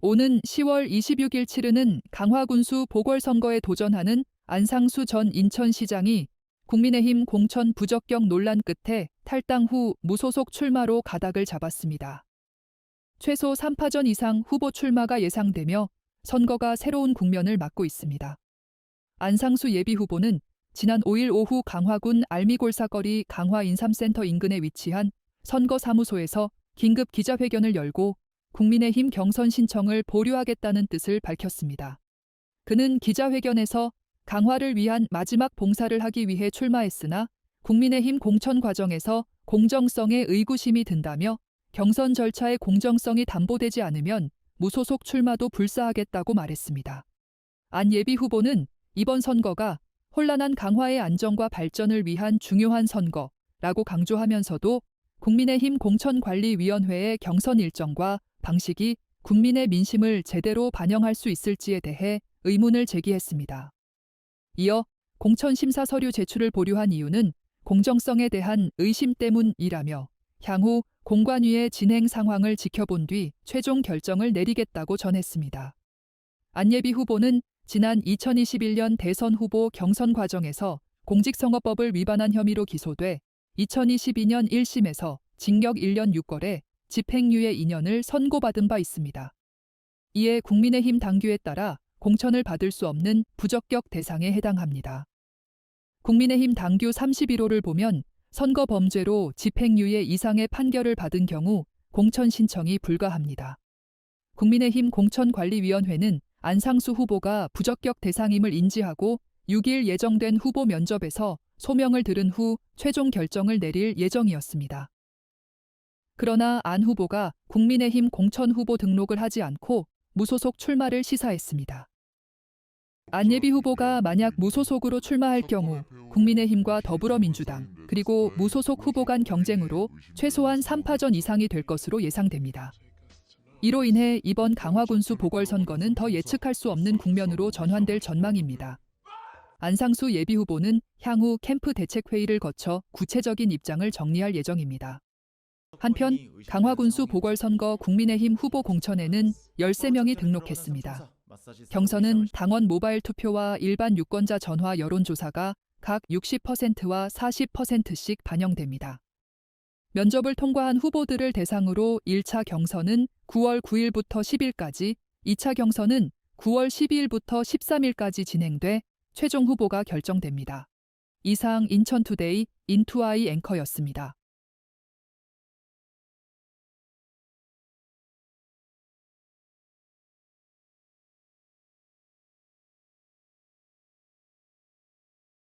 오는 10월 26일 치르는 강화군수 보궐선거에 도전하는 안상수 전 인천시장이 국민의힘 공천 부적격 논란 끝에 탈당 후 무소속 출마로 가닥을 잡았습니다. 최소 3파전 이상 후보 출마가 예상되며 선거가 새로운 국면을 맞고 있습니다. 안상수 예비후보는 지난 5일 오후 강화군 알미골사거리 강화인삼센터 인근에 위치한 선거사무소에서 긴급 기자회견을 열고 국민의힘 경선 신청을 보류하겠다는 뜻을 밝혔습니다. 그는 기자회견에서 강화를 위한 마지막 봉사를 하기 위해 출마했으나 국민의힘 공천 과정에서 공정성에 의구심이 든다며 경선 절차의 공정성이 담보되지 않으면 무소속 출마도 불사하겠다고 말했습니다. 안 예비후보는 이번 선거가 혼란한 강화의 안정과 발전을 위한 중요한 선거라고 강조하면서도 국민의힘 공천관리위원회의 경선 일정과 방식이 국민의 민심을 제대로 반영할 수 있을지에 대해 의문을 제기했습니다. 이어 공천심사 서류 제출을 보류한 이유는 공정성에 대한 의심 때문이라며 향후 공관위의 진행 상황을 지켜본 뒤 최종 결정을 내리겠다고 전했습니다. 안예비 후보는 지난 2021년 대선 후보 경선 과정에서 공직선거법을 위반한 혐의로 기소돼 2022년 1심에서 징역 1년 6개월에 집행유예 2년을 선고받은 바 있습니다. 이에 국민의힘 당규에 따라 공천을 받을 수 없는 부적격 대상에 해당합니다. 국민의힘 당규 31호를 보면 선거 범죄로 집행유예 이상의 판결을 받은 경우 공천 신청이 불가합니다. 국민의힘 공천관리위원회는 안상수 후보가 부적격 대상임을 인지하고 6일 예정된 후보 면접에서 소명을 들은 후 최종 결정을 내릴 예정이었습니다. 그러나 안 후보가 국민의힘 공천 후보 등록을 하지 않고 무소속 출마를 시사했습니다. 안 예비 후보가 만약 무소속으로 출마할 경우 국민의힘과 더불어민주당 그리고 무소속 후보 간 경쟁으로 최소한 3파전 이상이 될 것으로 예상됩니다. 이로 인해 이번 강화군수 보궐선거는 더 예측할 수 없는 국면으로 전환될 전망입니다. 안상수 예비후보는 향후 캠프 대책회의를 거쳐 구체적인 입장을 정리할 예정입니다. 한편 강화군수 보궐선거 국민의힘 후보 공천에는 13명이 등록했습니다. 경선은 당원 모바일 투표와 일반 유권자 전화 여론조사가 각 60%와 40%씩 반영됩니다. 면접을 통과한 후보들을 대상으로 1차 경선은 9월 9일부터 10일까지, 2차 경선은 9월 12일부터 13일까지 진행돼 최종 후보가 결정됩니다. 이상 인천투데이 인투아이 앵커였습니다.